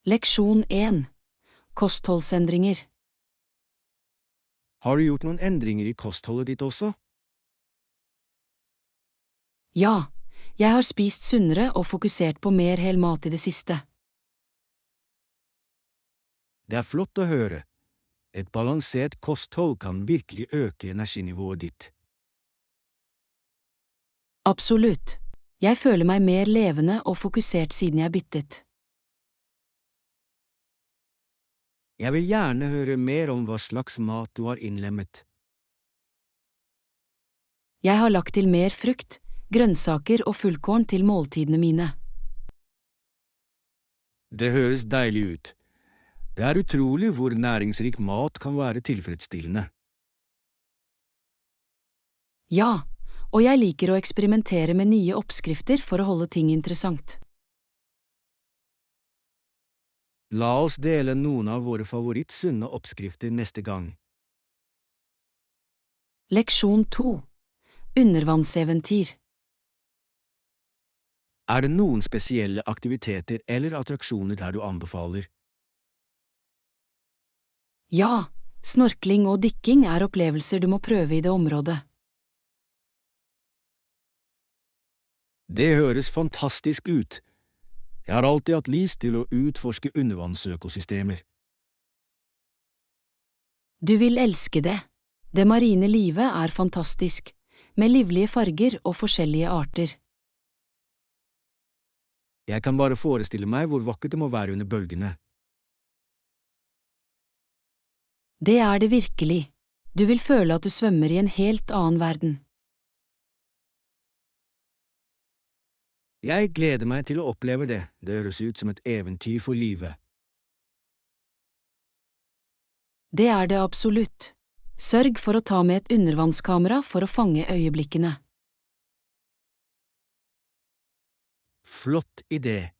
Leksjon 1. Kostholdsendringer. Har du gjort noen endringer i kostholdet ditt også? Ja, jeg har spist sunnere og fokusert på mer hel mat i det siste. Det er flott å høre. Et balansert kosthold kan virkelig øke energinivået ditt. Absolutt. Jeg føler meg mer levende og fokusert siden jeg byttet. Jeg vil gjerne høre mer om hva slags mat du har innlemmet. Jeg har lagt til mer frukt, grønnsaker og fullkorn til måltidene mine. Det høres deilig ut. Det er utrolig hvor næringsrik mat kan være tilfredsstillende. Ja, og jeg liker å eksperimentere med nye oppskrifter for å holde ting interessant. La oss dele noen av våre favorittsunne oppskrifter neste gang. Leksjon 2. Undervannseventyr. Er det noen spesielle aktiviteter eller attraksjoner der du anbefaler? Ja, snorkling og dykking er opplevelser du må prøve i det området. Det høres fantastisk ut. Jeg har alltid hatt lyst til å utforske undervannsøkosystemer. Du vil elske det. Det marine livet er fantastisk, med livlige farger og forskjellige arter. Jeg kan bare forestille meg hvor vakkert det må være under bølgene. Det er det virkelig. Du vil føle at du svømmer i en helt annen verden. Jeg gleder meg til å oppleve det. Det høres ut som et eventyr for livet. Det er det absolutt. Sørg for å ta med et undervannskamera for å fange øyeblikkene. Flott idé.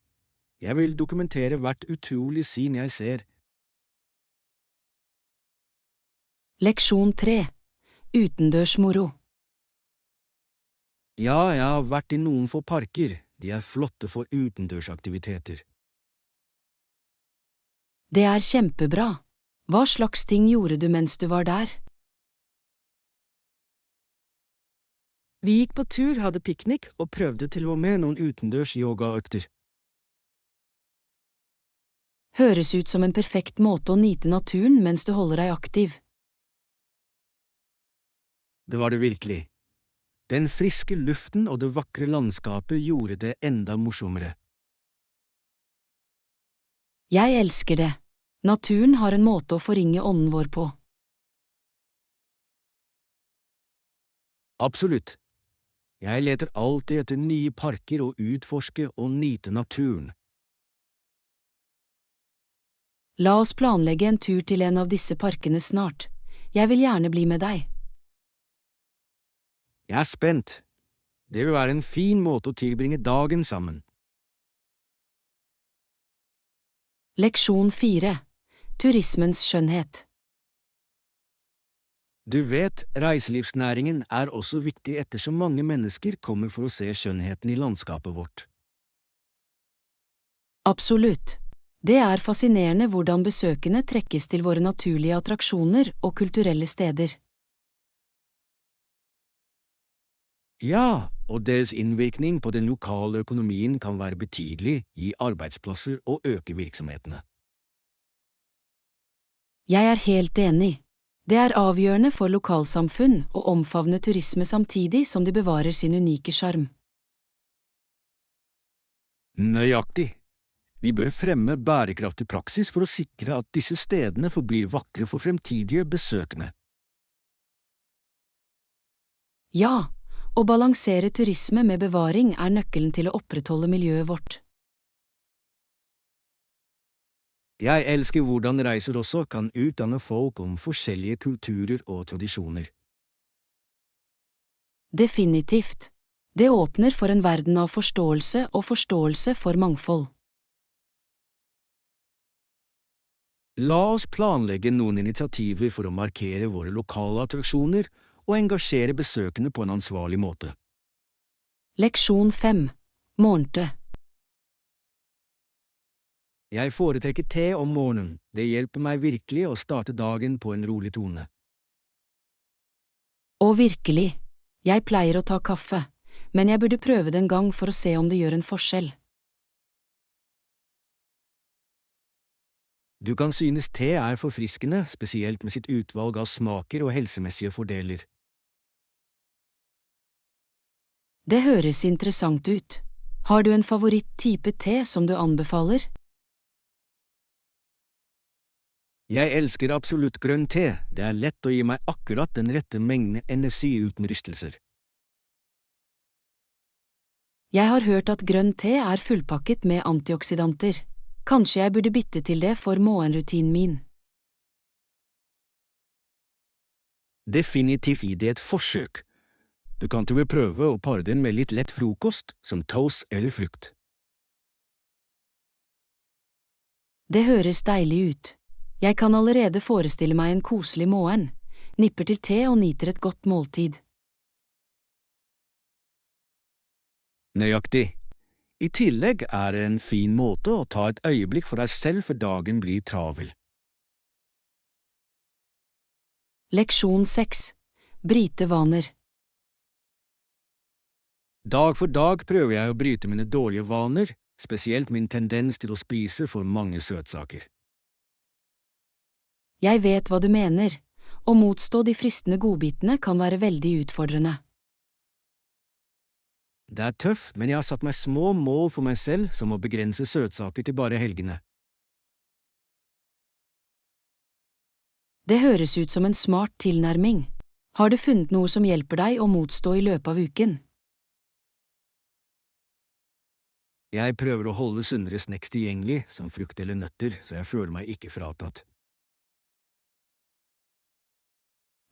Jeg vil dokumentere hvert utrolig syn jeg ser. Leksjon 3. Utendørsmoro. Ja, jeg har vært i noen få parker. De er flotte for utendørsaktiviteter. Det er kjempebra. Hva slags ting gjorde du mens du var der? Vi gikk på tur, hadde piknik og prøvde til og med noen utendørs yogaøkter. Høres ut som en perfekt måte å nyte naturen mens du holder deg aktiv. Det var det virkelig. Den friske luften og det vakre landskapet gjorde det enda morsommere. Jeg elsker det. Naturen har en måte å forringe ånden vår på. Absolutt. Jeg leter alltid etter nye parker og utforske og nyte naturen. La oss planlegge en tur til en av disse parkene snart. Jeg vil gjerne bli med deg. Jeg er spent. Det vil være en fin måte å tilbringe dagen sammen. Leksjon 4. Turismens skjønnhet. Du vet, reiselivsnæringen er også viktig ettersom mange mennesker kommer for å se skjønnheten i landskapet vårt. Absolutt. Det er fascinerende hvordan besøkende trekkes til våre naturlige attraksjoner og kulturelle steder. Ja, og deres innvirkning på den lokale økonomien kan være betydelig, gi arbeidsplasser og øke virksomhetene. Jeg er helt enig. Det er avgjørende for lokalsamfunn å omfavne turisme samtidig som de bevarer sin unike sjarm. Nøyaktig. Vi bør fremme bærekraftig praksis for å sikre at disse stedene forblir vakre for fremtidige besøkende. Ja, å balansere turisme med bevaring er nøkkelen til å opprettholde miljøet vårt. Jeg elsker hvordan reiser også kan utdanne folk om forskjellige kulturer og tradisjoner. Definitivt. Det åpner for en verden av forståelse og forståelse for mangfold. La oss planlegge noen initiativer for å markere våre lokale attraksjoner og engasjere besøkende på en ansvarlig måte. Leksjon 5. Morgente. Jeg foretrekker te om morgenen, det hjelper meg virkelig å starte dagen på en rolig tone. Og virkelig, jeg pleier å ta kaffe, men jeg burde prøve det en gang for å se om det gjør en forskjell. Du kan synes te er forfriskende, spesielt med sitt utvalg av smaker og helsemessige fordeler. Det høres interessant ut. Har du en favoritt-type te som du anbefaler? Jeg elsker absolutt grønn te, det er lett å gi meg akkurat den rette mengden energi uten rystelser. Jeg har hørt at grønn te er fullpakket med antioksidanter. Kanskje jeg burde bytte til det for morgenrutinen min. Definitivt gi det et forsøk. Du kan til og med prøve å pare den med litt lett frokost, som toast eller frukt. Det høres deilig ut. Jeg kan allerede forestille meg en koselig morgen, nipper til te og nyter et godt måltid. Nøyaktig. I tillegg er det en fin måte å ta et øyeblikk for deg selv før dagen blir travel. Leksjon 6. Bryte vaner. Dag for dag prøver jeg å bryte mine dårlige vaner, spesielt min tendens til å spise for mange søtsaker. Jeg vet hva du mener. Å motstå de fristende godbitene kan være veldig utfordrende. Det er tøff, men jeg har satt meg små mål for meg selv som å begrense søtsaker til bare helgene. Det høres ut som en smart tilnærming. Har du funnet noe som hjelper deg å motstå i løpet av uken? Jeg prøver å holde sunnere snacks tilgjengelig, som frukt eller nøtter, så jeg føler meg ikke fratatt.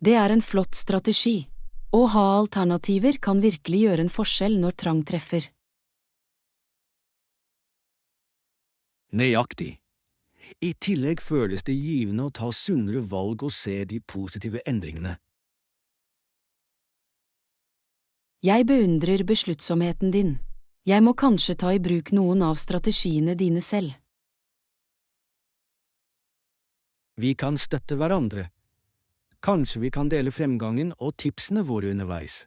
Det er en flott strategi. Å ha alternativer kan virkelig gjøre en forskjell når trang treffer. Nøyaktig. I tillegg føles det givende å ta sunnere valg og se de positive endringene. Jeg beundrer besluttsomheten din. Jeg må kanskje ta i bruk noen av strategiene dine selv. Vi kan støtte hverandre. Kanskje vi kan dele fremgangen og tipsene våre underveis.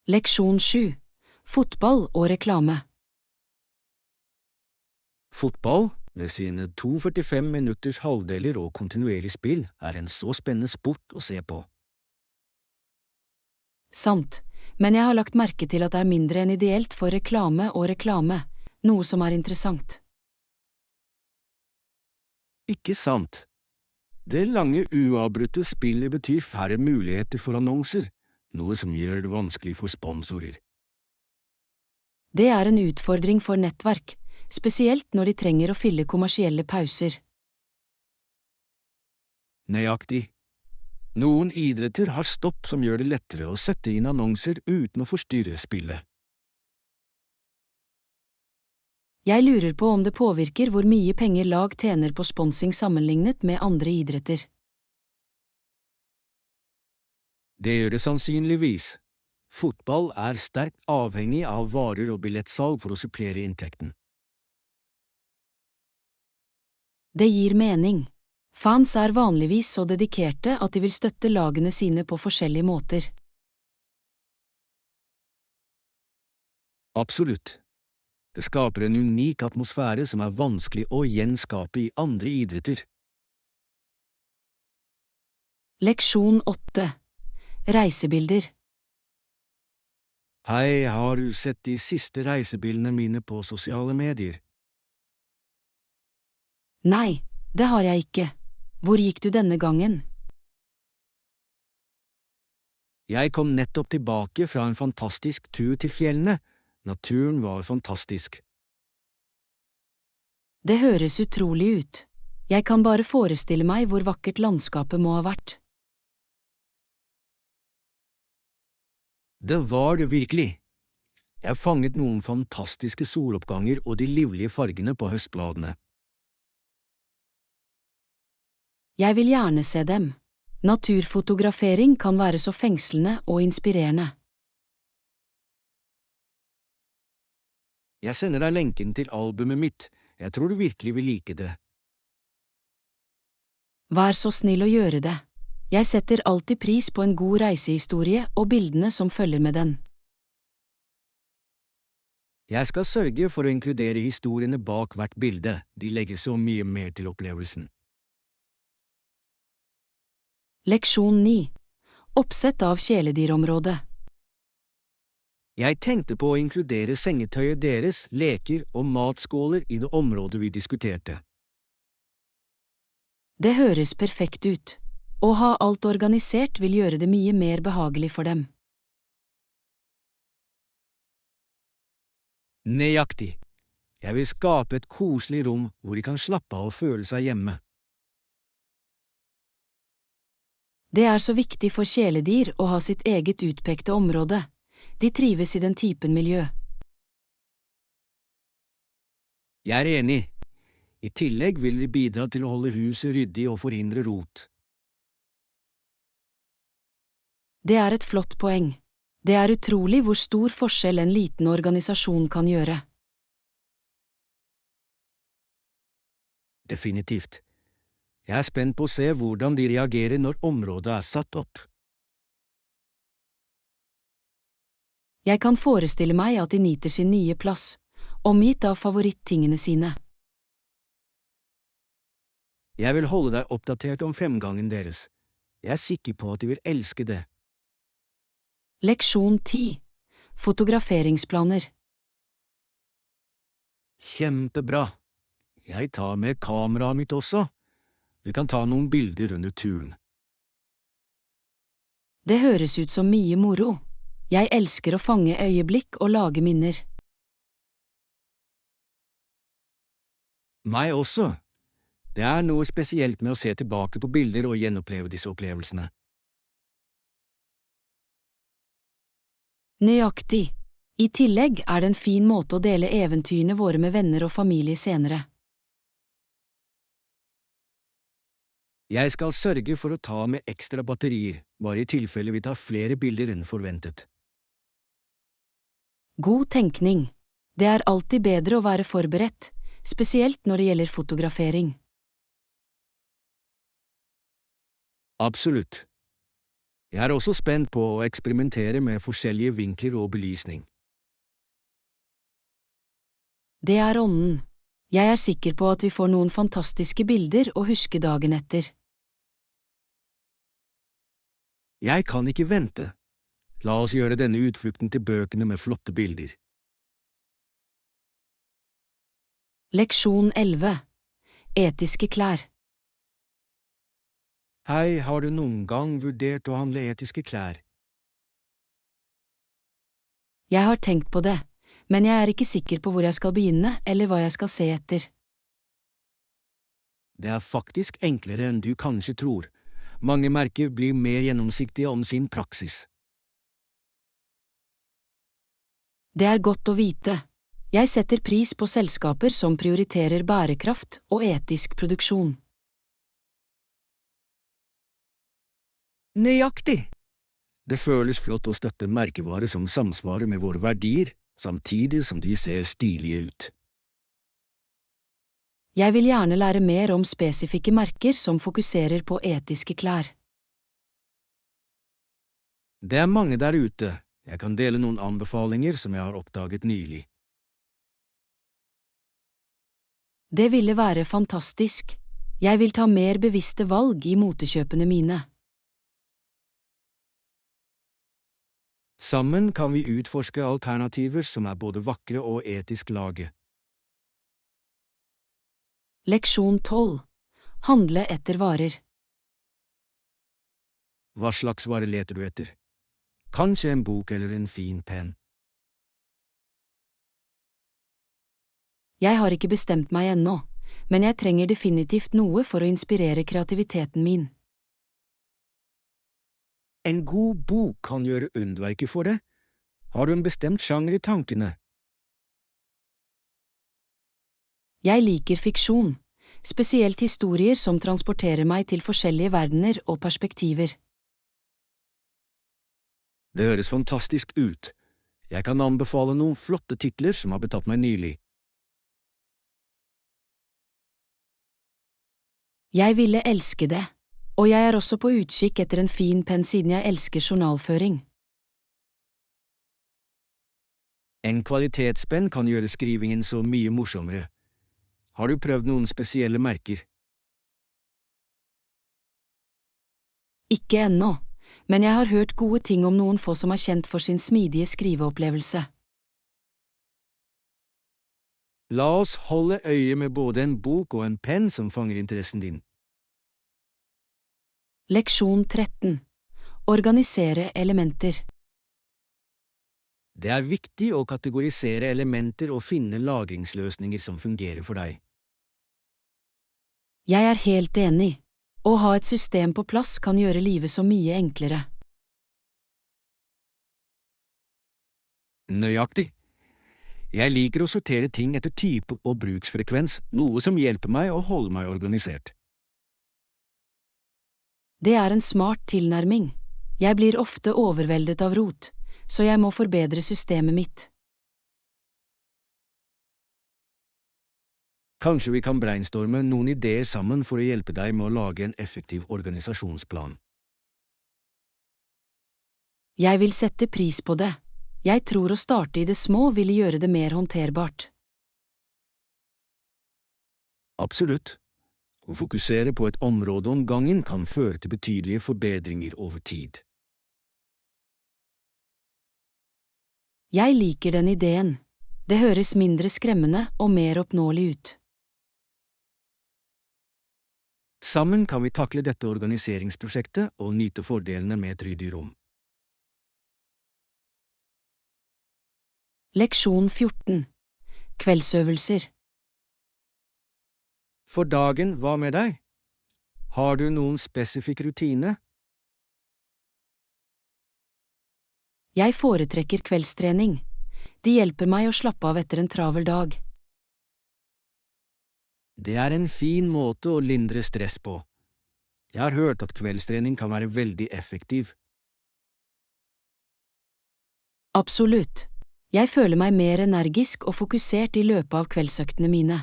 Leksjon 7. Fotball og reklame. Fotball, med sine 45 minutters halvdeler og kontinuerlig spill, er en så spennende sport å se på. Sant, men jeg har lagt merke til at det er mindre enn ideelt for reklame og reklame, noe som er interessant. Ikke sant? Det lange uavbrutte spillet betyr færre muligheter for annonser, noe som gjør det vanskelig for sponsorer. Det er en utfordring for nettverk, spesielt når de trenger å fylle kommersielle pauser. Nøyaktig. Noen idretter har stopp som gjør det lettere å sette inn annonser uten å forstyrre spillet. Jeg lurer på om det påvirker hvor mye penger lag tjener på sponsing sammenlignet med andre idretter. Det gjør det sannsynligvis. Fotball er sterkt avhengig av varer og billettsalg for å supplere inntekten. Det gir mening. Fans er vanligvis så dedikerte at de vil støtte lagene sine på forskjellige måter. Absolutt. Det skaper en unik atmosfære som er vanskelig å gjenskape i andre idretter. Leksjon 8. Reisebilder. Hei, har du sett de siste reisebildene mine på sosiale medier? Nei, det har jeg ikke. Hvor gikk du denne gangen? Jeg kom nettopp tilbake fra en fantastisk tur til fjellene. Naturen var fantastisk. Det høres utrolig ut. Jeg kan bare forestille meg hvor vakkert landskapet må ha vært. Det var det virkelig. Jeg fanget noen fantastiske soloppganger og de livlige fargene på høstbladene. Jeg vil gjerne se dem. Naturfotografering kan være så fengslende og inspirerende. Jeg sender deg lenken til albumet mitt, jeg tror du virkelig vil like det. Vær så snill å gjøre det. Jeg setter alltid pris på en god reisehistorie og bildene som følger med den. Jeg skal sørge for å inkludere historiene bak hvert bilde, de legger så mye mer til opplevelsen. Leksjon 9. Oppsett av kjæledyrområdet. Jeg tenkte på å inkludere sengetøyet deres, leker og matskåler i det området vi diskuterte. Det høres perfekt ut. Å ha alt organisert vil gjøre det mye mer behagelig for dem. Nøyaktig. Jeg vil skape et koselig rom hvor de kan slappe av og føle seg hjemme. Det er så viktig for kjæledyr å ha sitt eget utpekte område. De trives i den typen miljø. Jeg er enig. I tillegg vil vi bidra til å holde huset ryddig og forhindre rot. Det er et flott poeng. Det er utrolig hvor stor forskjell en liten organisasjon kan gjøre. Definitivt. Jeg er spent på å se hvordan de reagerer når området er satt opp. Jeg kan forestille meg at de nyter sin nye plass, omgitt av favorittingene sine. Jeg vil holde deg oppdatert om fremgangen deres. Jeg er sikker på at de vil elske det. Leksjon 10. Fotograferingsplaner. Kjempebra. Jeg tar med kameraet mitt også. Vi kan ta noen bilder under turen. Det høres ut som mye moro. Jeg elsker å fange øyeblikk og lage minner. Meg også. Det er noe spesielt med å se tilbake på bilder og gjenoppleve disse opplevelsene. Nøyaktig. I tillegg er det en fin måte å dele eventyrene våre med venner og familie senere. Jeg skal sørge for å ta med ekstra batterier, bare i tilfelle vi tar flere bilder enn forventet. God tenkning. Det er alltid bedre å være forberedt, spesielt når det gjelder fotografering. Absolutt. Jeg er også spent på å eksperimentere med forskjellige vinkler og belysning. Det er ånden. Jeg er sikker på at vi får noen fantastiske bilder å huske dagen etter. Jeg kan ikke vente. La oss gjøre denne utflukten til bøkene med flotte bilder. Leksjon 11. Etiske klær. Hei, har du noen gang vurdert å handle etiske klær? Jeg har tenkt på det, men jeg er ikke sikker på hvor jeg skal begynne eller hva jeg skal se etter. Det er faktisk enklere enn du kanskje tror. Mange merker blir mer gjennomsiktige om sin praksis. Det er godt å vite. Jeg setter pris på selskaper som prioriterer bærekraft og etisk produksjon. Nøyaktig! Det føles flott å støtte merkevarer som samsvarer med våre verdier, samtidig som de ser stilige ut. Jeg vil gjerne lære mer om spesifikke merker som fokuserer på etiske klær. Det er mange der ute. Jeg kan dele noen anbefalinger som jeg har oppdaget nylig. Det ville være fantastisk. Jeg vil ta mer bevisste valg i motekjøpene mine. Sammen kan vi utforske alternativer som er både vakre og etisk laget. Leksjon 12. Handle etter varer. Hva slags varer leter du etter? Kanskje en bok eller en fin penn. Jeg har ikke bestemt meg ennå, men jeg trenger definitivt noe for å inspirere kreativiteten min. En god bok kan gjøre underverker for deg. Har du en bestemt sjanger i tankene? Jeg liker fiksjon, spesielt historier som transporterer meg til forskjellige verdener og perspektiver. Det høres fantastisk ut. Jeg kan anbefale noen flotte titler som har betatt meg nylig. Jeg ville elske det, og jeg er også på utkikk etter en fin penn siden jeg elsker journalføring. En kvalitetspenn kan gjøre skrivingen så mye morsommere. Har du prøvd noen spesielle merker? Ikke ennå, men jeg har hørt gode ting om noen få som er kjent for sin smidige skriveopplevelse. La oss holde øye med både en bok og en penn som fanger interessen din. Leksjon 13. Organisere elementer. Det er viktig å kategorisere elementer og finne lagringsløsninger som fungerer for deg. Jeg er helt enig. Å ha et system på plass kan gjøre livet så mye enklere. Nøyaktig. Jeg liker å sortere ting etter type og bruksfrekvens, noe som hjelper meg å holde meg organisert. Det er en smart tilnærming. Jeg blir ofte overveldet av rot, så jeg må forbedre systemet mitt. Kanskje vi kan brainstorme noen ideer sammen for å hjelpe deg med å lage en effektiv organisasjonsplan. Jeg vil sette pris på det. Jeg tror å starte i det små ville gjøre det mer håndterbart. Absolutt. Å fokusere på et område om gangen kan føre til betydelige forbedringer over tid. Jeg liker den ideen. Det høres mindre skremmende og mer oppnåelig ut. Sammen kan vi takle dette organiseringsprosjektet og nyte fordelene med et ryddig rom. Leksjon 14. Kveldsøvelser. For dagen, hva med deg? Har du noen spesifikk rutine? Jeg foretrekker kveldstrening. De hjelper meg å slappe av etter en travel dag. Det er en fin måte å lindre stress på. Jeg har hørt at kveldstrening kan være veldig effektiv. Absolutt. Jeg føler meg mer energisk og fokusert i løpet av kveldsøktene mine.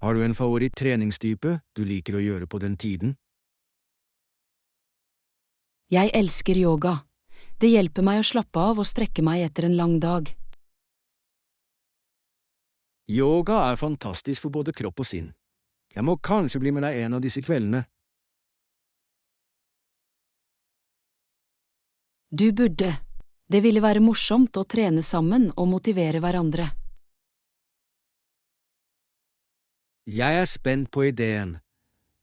Har du en favoritt-treningstype du liker å gjøre på den tiden? Jeg elsker yoga. Det hjelper meg å slappe av og strekke meg etter en lang dag. Yoga er fantastisk for både kropp og sinn. Jeg må kanskje bli med deg en av disse kveldene. Du burde. Det ville være morsomt å trene sammen og motivere hverandre. Jeg er spent på ideen.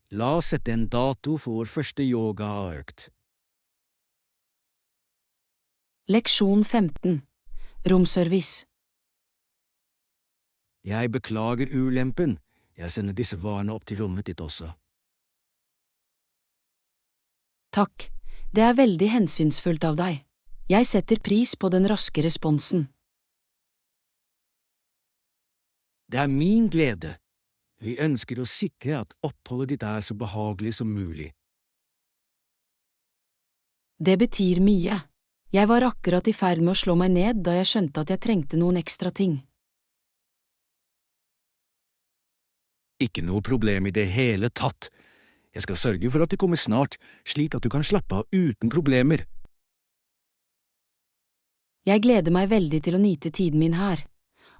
La oss sette en dato for vår første yogaøkt. Leksjon 15. Romservice. Jeg beklager ulempen. Jeg sender disse varene opp til rommet ditt også. Takk. Det er veldig hensynsfullt av deg. Jeg setter pris på den raske responsen. Det er min glede. Vi ønsker å sikre at oppholdet ditt er så behagelig som mulig. Det betyr mye. Jeg var akkurat i ferd med å slå meg ned da jeg skjønte at jeg trengte noen ekstra ting. Ikke noe problem i det hele tatt. Jeg skal sørge for at det kommer snart, slik at du kan slappe av uten problemer. Jeg gleder meg veldig til å nyte tiden min her.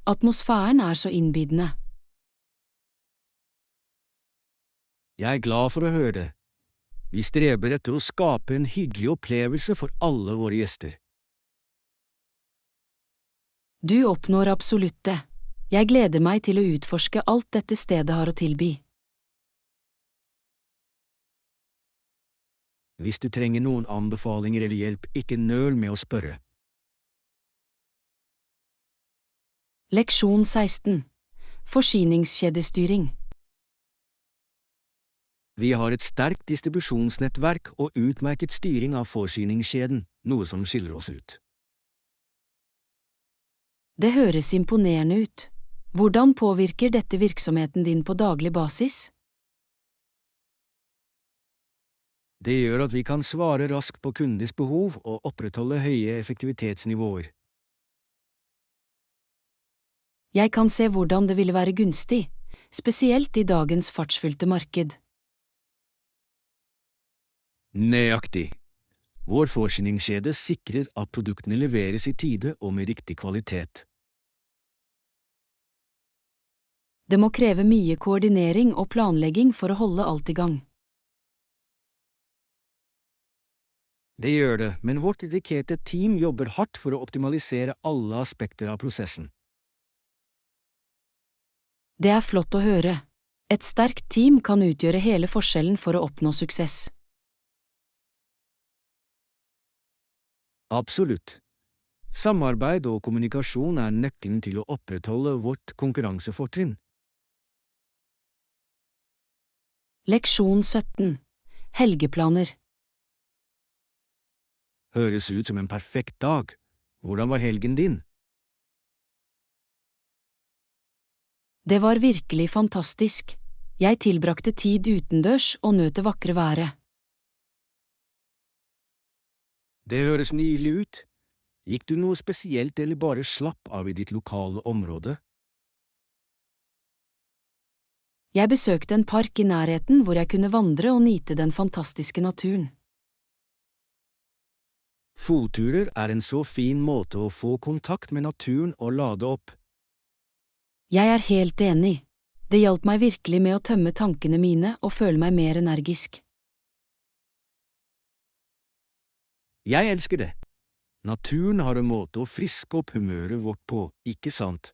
Atmosfæren er så innbydende. Jeg er glad for å høre det. Vi streber etter å skape en hyggelig opplevelse for alle våre gjester. Du oppnår absolutt det. Jeg gleder meg til å utforske alt dette stedet har å tilby. Hvis du trenger noen anbefalinger eller hjelp, ikke nøl med å spørre. Leksjon 16. Forsyningskjedestyring. Vi har et sterkt distribusjonsnettverk og utmerket styring av forsyningskjeden, noe som skiller oss ut. Det høres imponerende ut. Hvordan påvirker dette virksomheten din på daglig basis? Det gjør at vi kan svare raskt på kundenes behov og opprettholde høye effektivitetsnivåer. Jeg kan se hvordan det ville være gunstig, spesielt i dagens fartsfylte marked. Nøyaktig. Vår forsyningskjede sikrer at produktene leveres i tide og med riktig kvalitet. Det må kreve mye koordinering og planlegging for å holde alt i gang. Det gjør det, men vårt dedikerte team jobber hardt for å optimalisere alle aspekter av prosessen. Det er flott å høre. Et sterkt team kan utgjøre hele forskjellen for å oppnå suksess. Absolutt. Samarbeid og kommunikasjon er nøkkelen til å opprettholde vårt konkurransefortrinn. Leksjon 17. Helgeplaner. Høres ut som en perfekt dag. Hvordan var helgen din? Det var virkelig fantastisk. Jeg tilbrakte tid utendørs og nøt det vakre været. Det høres nydelig ut. Gikk du noe spesielt eller bare slapp av i ditt lokale område? Jeg besøkte en park i nærheten hvor jeg kunne vandre og nyte den fantastiske naturen. Fotturer er en så fin måte å få kontakt med naturen og lade opp. Jeg er helt enig. Det hjalp meg virkelig med å tømme tankene mine og føle meg mer energisk. Jeg elsker det. Naturen har en måte å friske opp humøret vårt på, ikke sant?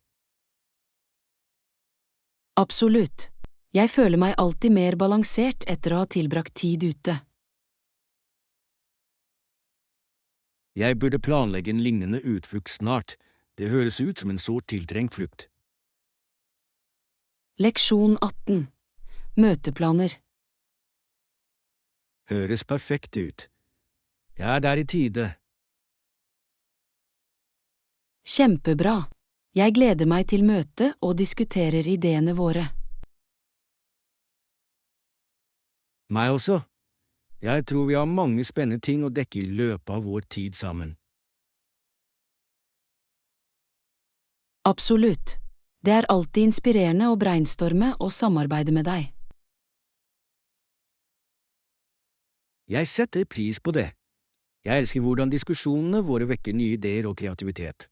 Absolutt. Jeg føler meg alltid mer balansert etter å ha tilbrakt tid ute. Jeg burde planlegge en lignende utflukt snart. Det høres ut som en så tiltrengt flukt. Leksjon 18. Møteplaner. Høres perfekt ut. Jeg er der i tide. Kjempebra. Jeg gleder meg til møtet og diskuterer ideene våre. Meg også. Jeg tror vi har mange spennende ting å dekke i løpet av vår tid sammen. Absolutt. Det er alltid inspirerende å brainstorme og samarbeide med deg. Jeg setter pris på det. Jeg elsker hvordan diskusjonene våre vekker nye ideer og kreativitet.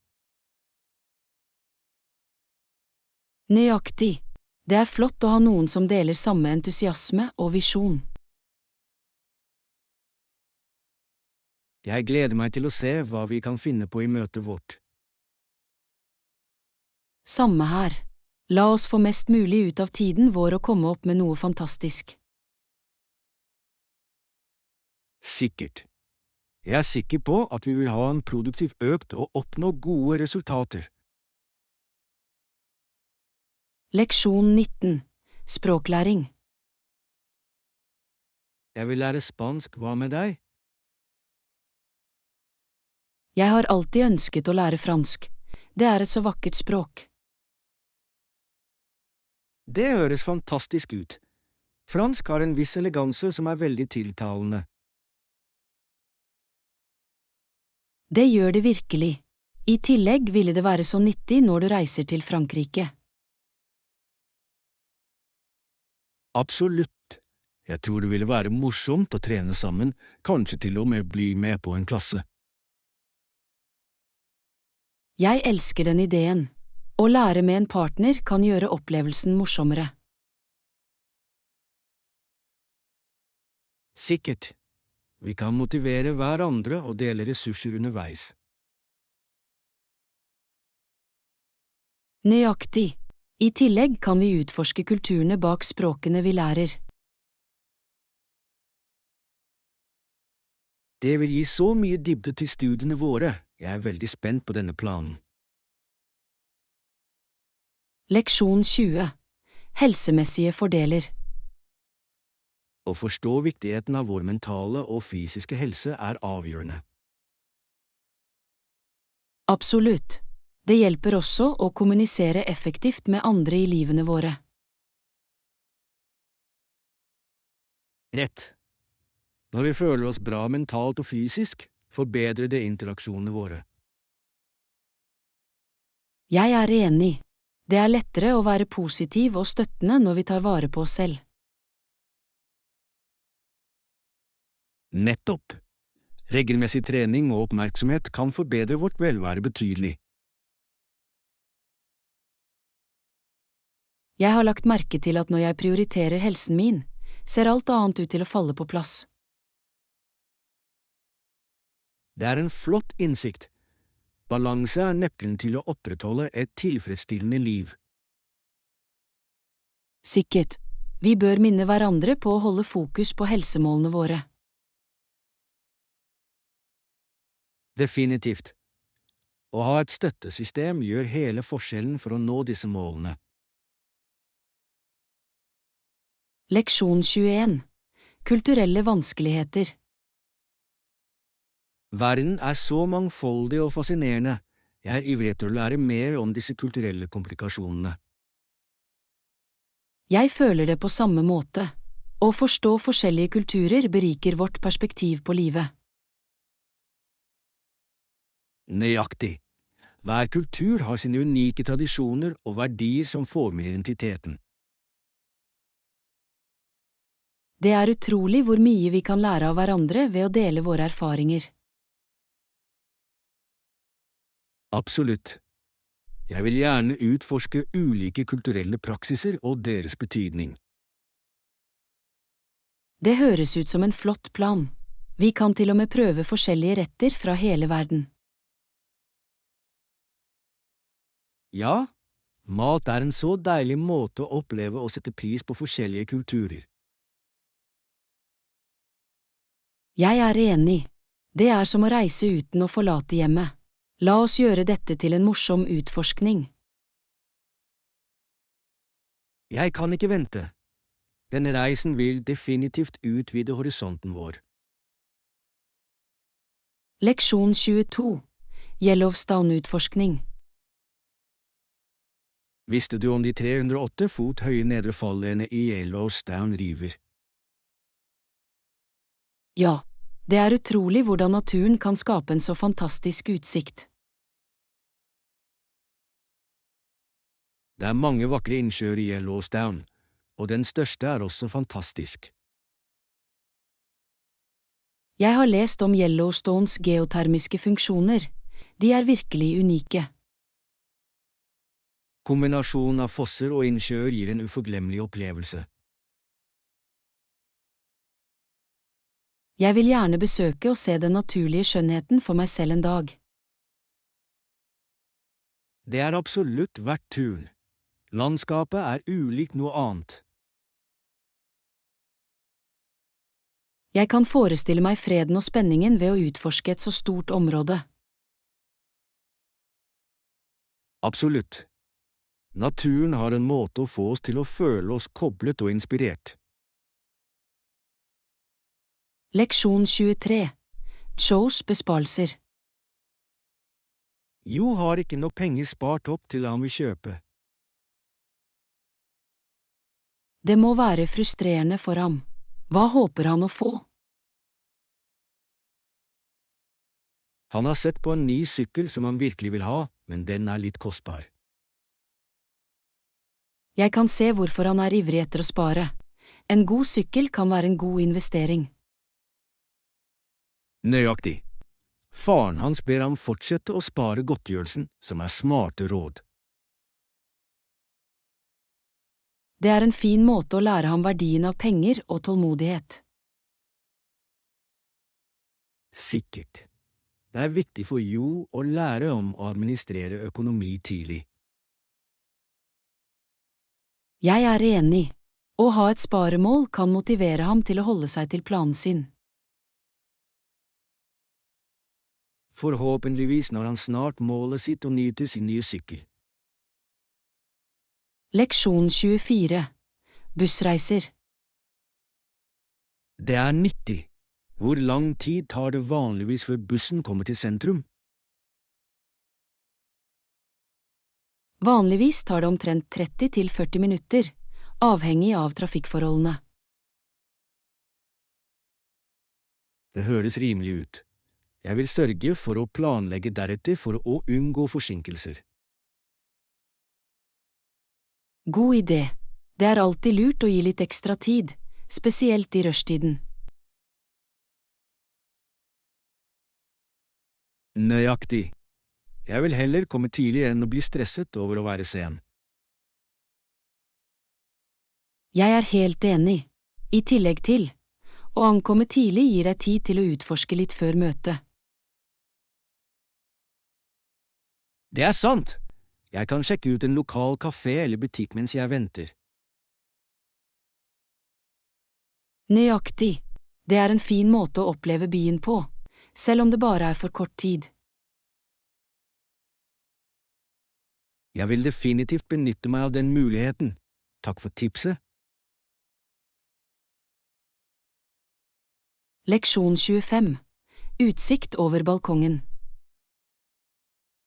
Nøyaktig. Det er flott å ha noen som deler samme entusiasme og visjon. Jeg gleder meg til å se hva vi kan finne på i møtet vårt. Samme her. La oss få mest mulig ut av tiden vår og komme opp med noe fantastisk. Sikkert. Jeg er sikker på at vi vil ha en produktiv økt og oppnå gode resultater. Leksjon 19. Språklæring. Jeg vil lære spansk, hva med deg? Jeg har alltid ønsket å lære fransk. Det er et så vakkert språk. Det høres fantastisk ut. Fransk har en viss eleganse som er veldig tiltalende. Det gjør det virkelig. I tillegg ville det være så nyttig når du reiser til Frankrike. Absolutt. Jeg tror det ville være morsomt å trene sammen, kanskje til og med bli med på en klasse. Jeg elsker den ideen. Å lære med en partner kan gjøre opplevelsen morsommere. Sikkert. Vi kan motivere hverandre og dele ressurser underveis. Nøyaktig. I tillegg kan vi utforske kulturene bak språkene vi lærer. Det vil gi så mye dybde til studiene våre. Jeg er veldig spent på denne planen. Leksjon 20. Helsemessige fordeler. Å forstå viktigheten av vår mentale og fysiske helse er avgjørende. Absolutt. Det hjelper også å kommunisere effektivt med andre i livene våre. Rett. Når vi føler oss bra mentalt og fysisk, forbedrer det interaksjonene våre. Jeg er enig. Det er lettere å være positiv og støttende når vi tar vare på oss selv. Nettopp! Regelmessig trening og oppmerksomhet kan forbedre vårt velvære betydelig. Jeg har lagt merke til at når jeg prioriterer helsen min, ser alt annet ut til å falle på plass. Det er en flott innsikt. Balanse er nøkkelen til å opprettholde et tilfredsstillende liv. Sikkert. Vi bør minne hverandre på å holde fokus på helsemålene våre. Definitivt. Å ha et støttesystem gjør hele forskjellen for å nå disse målene. Leksjon 21. Kulturelle vanskeligheter. Verden er så mangfoldig og fascinerende. Jeg er ivrig etter å lære mer om disse kulturelle komplikasjonene. Jeg føler det på samme måte. Å forstå forskjellige kulturer beriker vårt perspektiv på livet. Nøyaktig. Hver kultur har sine unike tradisjoner og verdier som former identiteten. Det er utrolig hvor mye vi kan lære av hverandre ved å dele våre erfaringer. Absolutt. Jeg vil gjerne utforske ulike kulturelle praksiser og deres betydning. Det høres ut som en flott plan. Vi kan til og med prøve forskjellige retter fra hele verden. Ja, mat er en så deilig måte å oppleve og sette pris på forskjellige kulturer. Jeg er enig. Det er som å reise uten å forlate hjemmet. La oss gjøre dette til en morsom utforskning. Jeg kan ikke vente. Denne reisen vil definitivt utvide horisonten vår. Leksjon 22. Yellowstone-utforskning. Visste du om de 308 fot høye nedre fallene i Yellowstone River? Ja, det er utrolig hvordan naturen kan skape en så fantastisk utsikt. Det er mange vakre innsjøer i Yellowstone, og den største er også fantastisk. Jeg har lest om Yellowstones geotermiske funksjoner. De er virkelig unike. Kombinasjonen av fosser og innsjøer gir en uforglemmelig opplevelse. Jeg vil gjerne besøke og se den naturlige skjønnheten for meg selv en dag. Det er absolutt verdt turen. Landskapet er ulikt noe annet. Jeg kan forestille meg freden og spenningen ved å utforske et så stort område. Absolutt. Naturen har en måte å få oss til å føle oss koblet og inspirert. Leksjon 23. Joes besparelser. Jo har ikke nok penger spart opp til han vil kjøpe. Det må være frustrerende for ham. Hva håper han å få? Han har sett på en ny sykkel som han virkelig vil ha, men den er litt kostbar. Jeg kan se hvorfor han er ivrig etter å spare. En god sykkel kan være en god investering. Nøyaktig. Faren hans ber ham fortsette å spare godtgjørelsen, som er smarte råd. Det er en fin måte å lære ham verdien av penger og tålmodighet. Sikkert. Det er viktig for Jo å lære om å administrere økonomi tidlig. Jeg er enig. Å ha et sparemål kan motivere ham til å holde seg til planen sin. Forhåpentligvis når han snart målet sitt og nyter sin nye sykkel. Leksjon 24. Bussreiser. Det er nyttig. Hvor lang tid tar det vanligvis før bussen kommer til sentrum? Vanligvis tar det omtrent 30 til 40 minutter, avhengig av trafikkforholdene. Det høres rimelig ut. Jeg vil sørge for å planlegge deretter for å unngå forsinkelser. God idé. Det er alltid lurt å gi litt ekstra tid, spesielt i rushtiden. Nøyaktig. Jeg vil heller komme tidlig enn å bli stresset over å være sen. Jeg er helt enig. I tillegg til, å ankomme tidlig gir deg tid til å utforske litt før møtet. Det er sant! Jeg kan sjekke ut en lokal kafé eller butikk mens jeg venter. Nøyaktig. Det er en fin måte å oppleve byen på, selv om det bare er for kort tid. Jeg vil definitivt benytte meg av den muligheten. Takk for tipset. Leksjon 25. Utsikt over balkongen.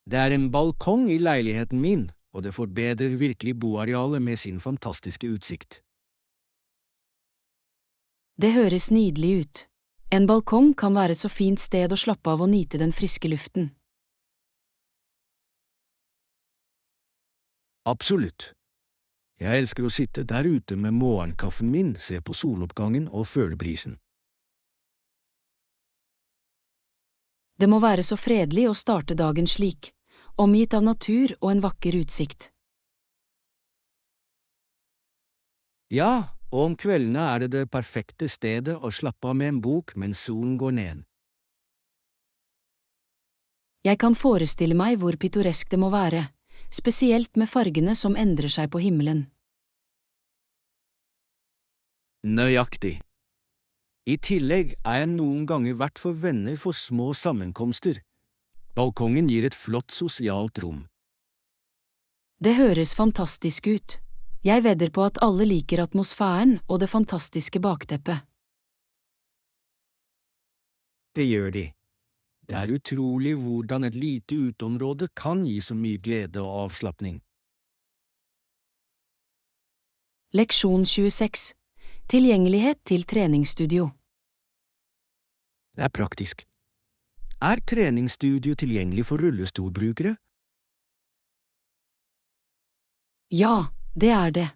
Det er en balkong i leiligheten min, og det forbedrer virkelig boarealet med sin fantastiske utsikt. Det høres nydelig ut. En balkong kan være et så fint sted å slappe av og nyte den friske luften. Absolutt. Jeg elsker å sitte der ute med morgenkaffen min, se på soloppgangen og føle brisen. Det må være så fredelig å starte dagen slik, omgitt av natur og en vakker utsikt. Ja, og om kveldene er det det perfekte stedet å slappe av med en bok mens solen går ned. Jeg kan forestille meg hvor pittoresk det må være, spesielt med fargene som endrer seg på himmelen. Nøyaktig. I tillegg er jeg noen ganger vært for venner for små sammenkomster. Balkongen gir et flott sosialt rom. Det høres fantastisk ut. Jeg vedder på at alle liker atmosfæren og det fantastiske bakteppet. Det gjør de. Det er utrolig hvordan et lite uteområde kan gi så mye glede og avslapning. Leksjon 26. Tilgjengelighet til treningsstudio. Det er praktisk. Er treningsstudio tilgjengelig for rullestolbrukere? Ja, det er det.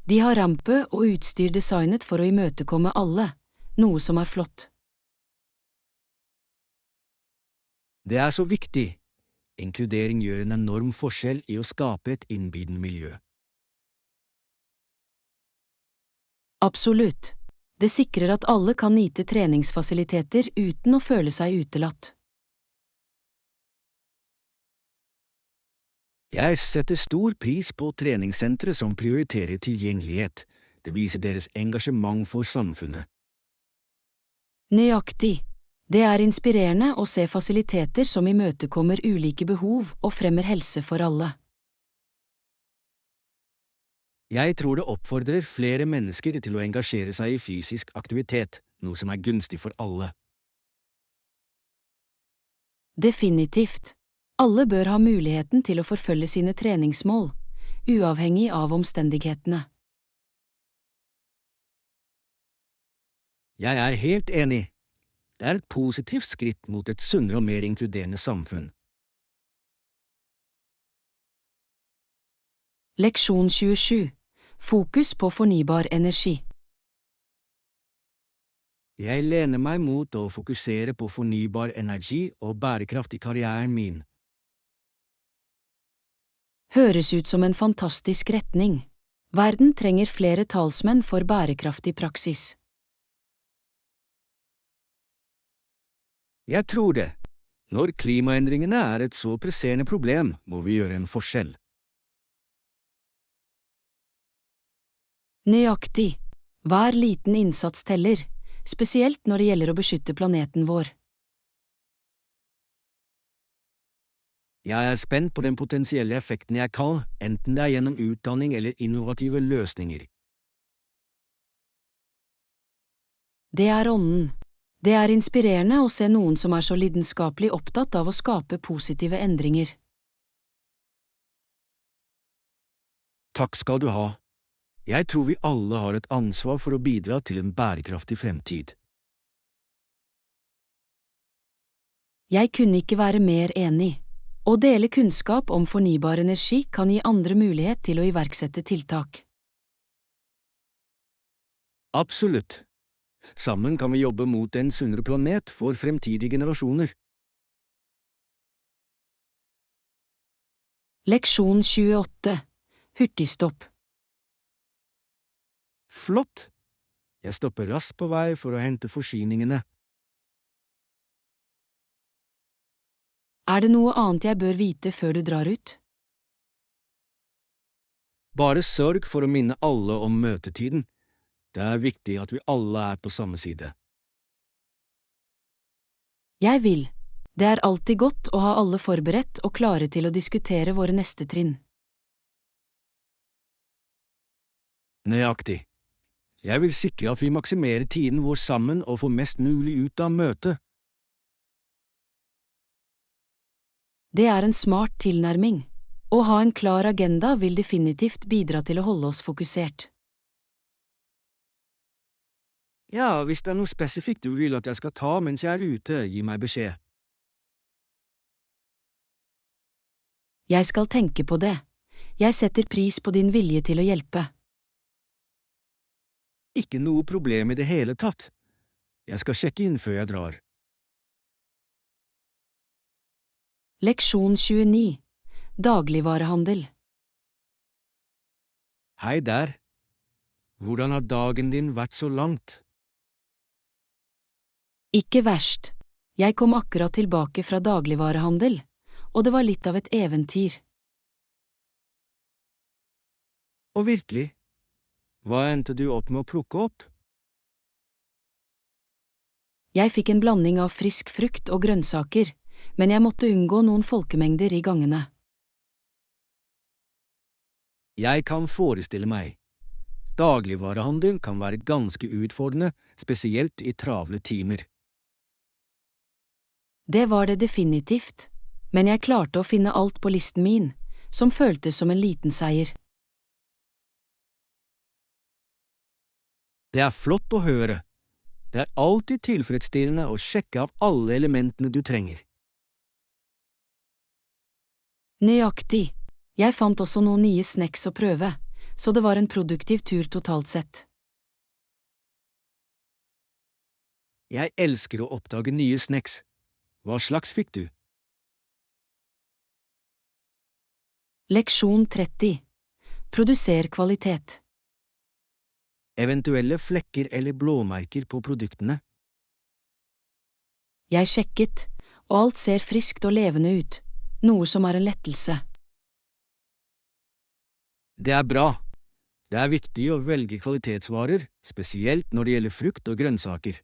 De har rampe og utstyr designet for å imøtekomme alle, noe som er flott. Det er så viktig. Inkludering gjør en enorm forskjell i å skape et innbydende miljø. Absolutt. Det sikrer at alle kan nyte treningsfasiliteter uten å føle seg utelatt. Jeg setter stor pris på treningssentre som prioriterer tilgjengelighet. Det viser deres engasjement for samfunnet. Nøyaktig. Det er inspirerende å se fasiliteter som imøtekommer ulike behov og fremmer helse for alle. Jeg tror det oppfordrer flere mennesker til å engasjere seg i fysisk aktivitet, noe som er gunstig for alle. Definitivt. Alle bør ha muligheten til å forfølge sine treningsmål, uavhengig av omstendighetene. Jeg er helt enig. Det er et positivt skritt mot et sunnere og mer inkluderende samfunn. Leksjon 27. Fokus på fornybar energi. Jeg lener meg mot å fokusere på fornybar energi og bærekraft i karrieren min. Høres ut som en fantastisk retning. Verden trenger flere talsmenn for bærekraftig praksis. Jeg tror det. Når klimaendringene er et så presserende problem, må vi gjøre en forskjell. Nøyaktig. Hver liten innsats teller, spesielt når det gjelder å beskytte planeten vår. Jeg er spent på den potensielle effekten jeg kan, enten det er gjennom utdanning eller innovative løsninger. Det er ånden. Det er inspirerende å se noen som er så lidenskapelig opptatt av å skape positive endringer. Takk skal du ha. Jeg tror vi alle har et ansvar for å bidra til en bærekraftig fremtid. Jeg kunne ikke være mer enig. Å dele kunnskap om fornybar energi kan gi andre mulighet til å iverksette tiltak. Absolutt. Sammen kan vi jobbe mot en sunnere planet for fremtidige generasjoner. Leksjon 28. Hurtigstopp. Flott! Jeg stopper raskt på vei for å hente forsyningene. Er det noe annet jeg bør vite før du drar ut? Bare sørg for å minne alle om møtetiden. Det er viktig at vi alle er på samme side. Jeg vil. Det er alltid godt å ha alle forberedt og klare til å diskutere våre neste trinn. Nøyaktig. Jeg vil sikre at vi maksimerer tiden vår sammen og får mest mulig ut av møtet. Det er en smart tilnærming. Å ha en klar agenda vil definitivt bidra til å holde oss fokusert. Ja, hvis det er noe spesifikt du vil at jeg skal ta mens jeg er ute, gi meg beskjed. Jeg skal tenke på det. Jeg setter pris på din vilje til å hjelpe. Ikke noe problem i det hele tatt. Jeg skal sjekke inn før jeg drar. Leksjon 29. Dagligvarehandel. Hei der. Hvordan har dagen din vært så langt? Ikke verst. Jeg kom akkurat tilbake fra dagligvarehandel, og det var litt av et eventyr. Og virkelig, hva endte du opp med å plukke opp? Jeg fikk en blanding av frisk frukt og grønnsaker, men jeg måtte unngå noen folkemengder i gangene. Jeg kan forestille meg. Dagligvarehandel kan være ganske utfordrende, spesielt i travle timer. Det var det definitivt, men jeg klarte å finne alt på listen min, som føltes som en liten seier. Det er flott å høre. Det er alltid tilfredsstillende å sjekke av alle elementene du trenger. Nøyaktig. Jeg fant også noen nye snacks å prøve, så det var en produktiv tur totalt sett. Jeg elsker å oppdage nye snacks. Hva slags fikk du? Leksjon 30. Produser kvalitet. Eventuelle flekker eller blåmerker på produktene? Jeg sjekket, og alt ser friskt og levende ut, noe som er en lettelse. Det er bra. Det er viktig å velge kvalitetsvarer, spesielt når det gjelder frukt og grønnsaker.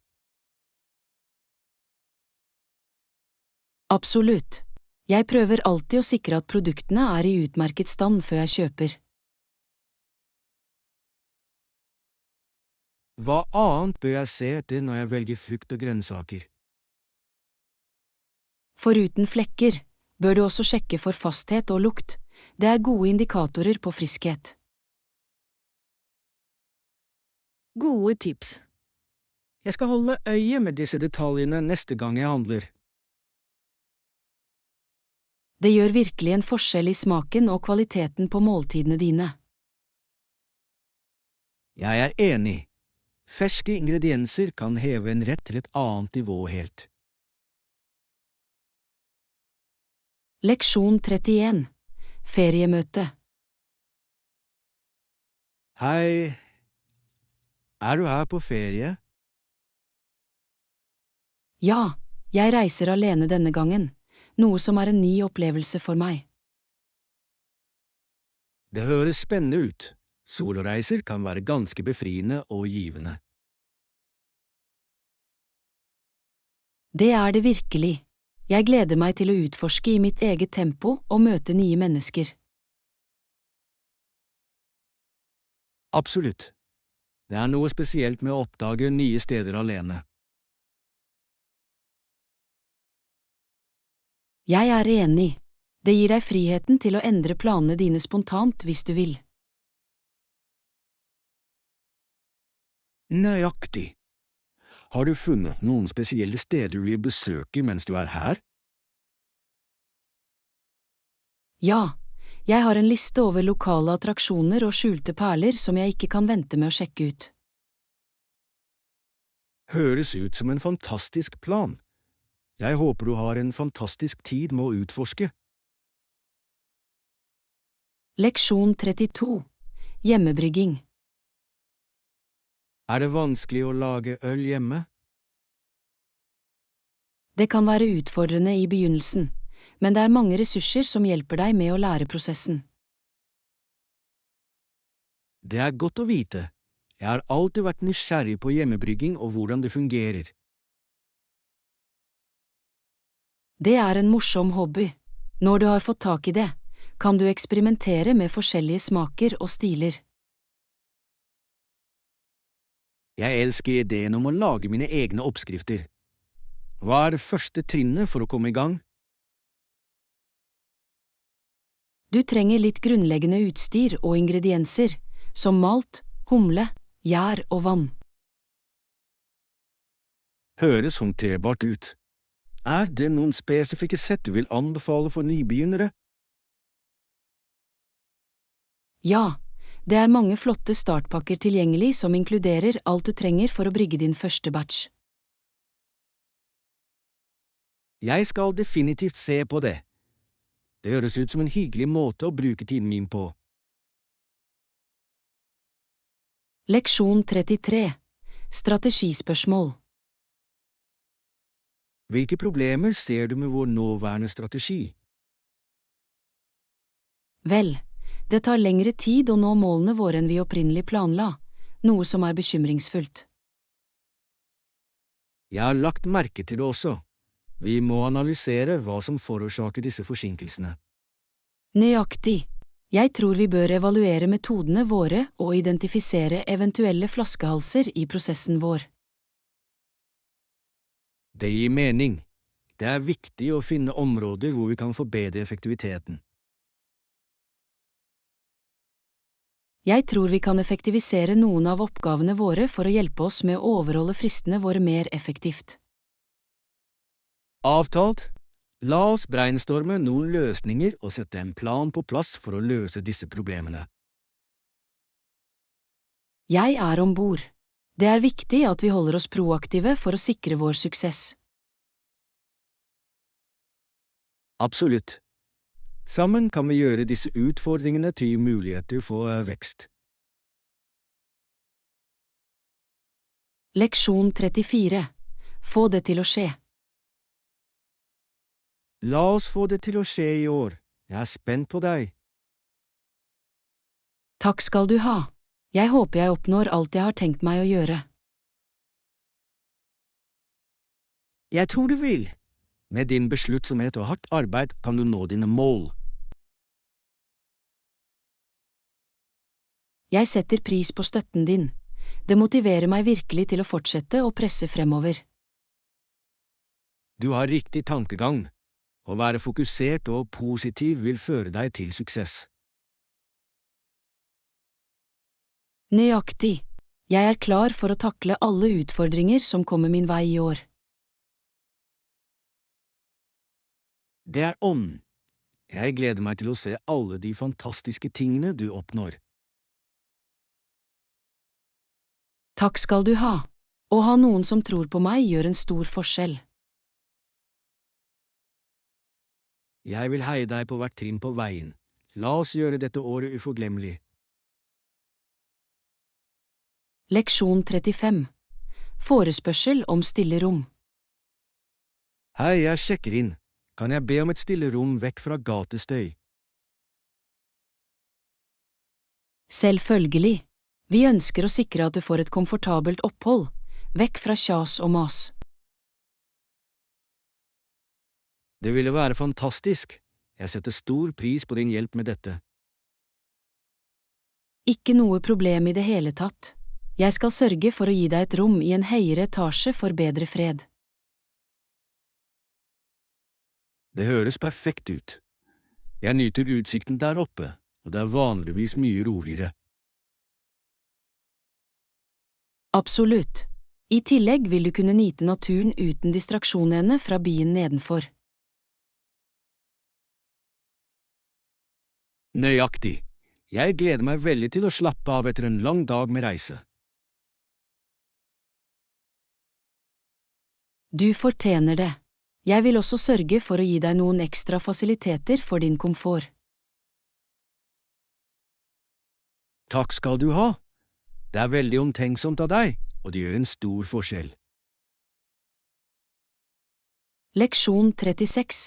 Absolutt. Jeg prøver alltid å sikre at produktene er i utmerket stand før jeg kjøper. Hva annet bør jeg se etter når jeg velger frukt og grønnsaker? Foruten flekker, bør du også sjekke for fasthet og lukt. Det er gode indikatorer på friskhet. Gode tips. Jeg skal holde øye med disse detaljene neste gang jeg handler. Det gjør virkelig en forskjell i smaken og kvaliteten på måltidene dine. Jeg er enig. Ferske ingredienser kan heve en rett til et annet nivå helt. Leksjon 31. Feriemøte. Hei, er du her på ferie? Ja, jeg reiser alene denne gangen, noe som er en ny opplevelse for meg. Det høres spennende ut. Soloreiser kan være ganske befriende og givende. Det er det virkelig. Jeg gleder meg til å utforske i mitt eget tempo og møte nye mennesker. Absolutt. Det er noe spesielt med å oppdage nye steder alene. Jeg er enig. Det gir deg friheten til å endre planene dine spontant hvis du vil. Nøyaktig. Har du funnet noen spesielle steder du vil besøke mens du er her? Ja, jeg har en liste over lokale attraksjoner og skjulte perler som jeg ikke kan vente med å sjekke ut. Høres ut som en fantastisk plan. Jeg håper du har en fantastisk tid med å utforske. Leksjon 32. Hjemmebrygging. Er det vanskelig å lage øl hjemme? Det kan være utfordrende i begynnelsen, men det er mange ressurser som hjelper deg med å lære prosessen. Det er godt å vite. Jeg har alltid vært nysgjerrig på hjemmebrygging og hvordan det fungerer. Det er en morsom hobby. Når du har fått tak i det, kan du eksperimentere med forskjellige smaker og stiler. Jeg elsker ideen om å lage mine egne oppskrifter. Hva er det første trinnet for å komme i gang? Du trenger litt grunnleggende utstyr og ingredienser, som malt, humle, gjær og vann. Høres håndterbart ut. Er det noen spesifikke sett du vil anbefale for nybegynnere? Ja, det er mange flotte startpakker tilgjengelig som inkluderer alt du trenger for å brygge din første batch. Jeg skal definitivt se på det. Det høres ut som en hyggelig måte å bruke tiden min på. Leksjon 33. Strategispørsmål. Hvilke problemer ser du med vår nåværende strategi? Vel, det tar lengre tid å nå målene våre enn vi opprinnelig planla, noe som er bekymringsfullt. Jeg har lagt merke til det også. Vi må analysere hva som forårsaker disse forsinkelsene. Nøyaktig. Jeg tror vi bør evaluere metodene våre og identifisere eventuelle flaskehalser i prosessen vår. Det gir mening. Det er viktig å finne områder hvor vi kan forbedre effektiviteten. Jeg tror vi kan effektivisere noen av oppgavene våre for å hjelpe oss med å overholde fristene våre mer effektivt. Avtalt. La oss brainstorme noen løsninger og sette en plan på plass for å løse disse problemene. Jeg er om bord. Det er viktig at vi holder oss proaktive for å sikre vår suksess. Absolutt. Sammen kan vi gjøre disse utfordringene til muligheter for vekst. Leksjon 34. Få det til å skje. La oss få det til å skje i år. Jeg er spent på deg. Takk skal du ha. Jeg håper jeg oppnår alt jeg har tenkt meg å gjøre. Jeg tror du vil. Med din besluttsomhet og hardt arbeid kan du nå dine mål. Jeg setter pris på støtten din. Det motiverer meg virkelig til å fortsette å presse fremover. Du har riktig tankegang. Å være fokusert og positiv vil føre deg til suksess. Nøyaktig. Jeg er klar for å takle alle utfordringer som kommer min vei i år. Det er ånd. Jeg gleder meg til å se alle de fantastiske tingene du oppnår. Takk skal du ha. Å ha noen som tror på meg gjør en stor forskjell. Jeg vil heie deg på hvert trinn på veien. La oss gjøre dette året uforglemmelig. Leksjon 35. Forespørsel om stillerom. Hei, jeg sjekker inn. Kan jeg be om et stillerom vekk fra gatestøy? Selvfølgelig. Vi ønsker å sikre at du får et komfortabelt opphold, vekk fra kjas og mas. Det ville være fantastisk. Jeg setter stor pris på din hjelp med dette. Ikke noe problem i det hele tatt. Jeg skal sørge for å gi deg et rom i en høyere etasje for bedre fred. Det høres perfekt ut. Jeg nyter utsikten der oppe, og det er vanligvis mye roligere. Absolutt. I tillegg vil du kunne nyte naturen uten distraksjonene fra byen nedenfor. Nøyaktig. Jeg gleder meg veldig til å slappe av etter en lang dag med reise. Du fortjener det. Jeg vil også sørge for å gi deg noen ekstra fasiliteter for din komfort. Takk skal du ha. Det er veldig omtenksomt av deg, og det gjør en stor forskjell. Leksjon 36.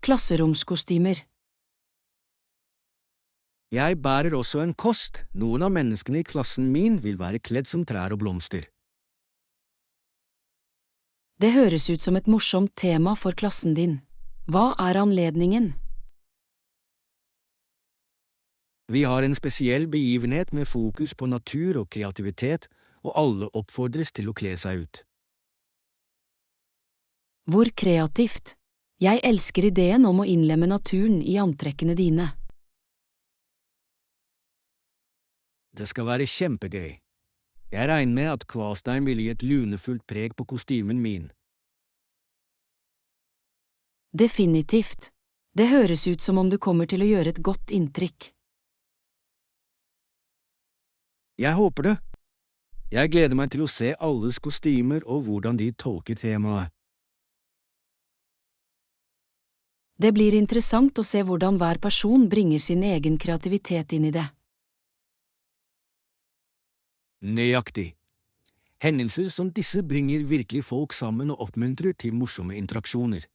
Klasseromskostymer. Jeg bærer også en kost. Noen av menneskene i klassen min vil være kledd som trær og blomster. Det høres ut som et morsomt tema for klassen din. Hva er anledningen? Vi har en spesiell begivenhet med fokus på natur og kreativitet, og alle oppfordres til å kle seg ut. Hvor kreativt. Jeg elsker ideen om å innlemme naturen i antrekkene dine. Det skal være kjempegøy. Jeg regner med at Kvastein vil gi et lunefullt preg på kostymen min. Definitivt. Det høres ut som om du kommer til å gjøre et godt inntrykk. Jeg håper det. Jeg gleder meg til å se alles kostymer og hvordan de tolker temaet. Det blir interessant å se hvordan hver person bringer sin egen kreativitet inn i det. Nøyaktig. Hendelser som disse bringer virkelig folk sammen og oppmuntrer til morsomme interaksjoner.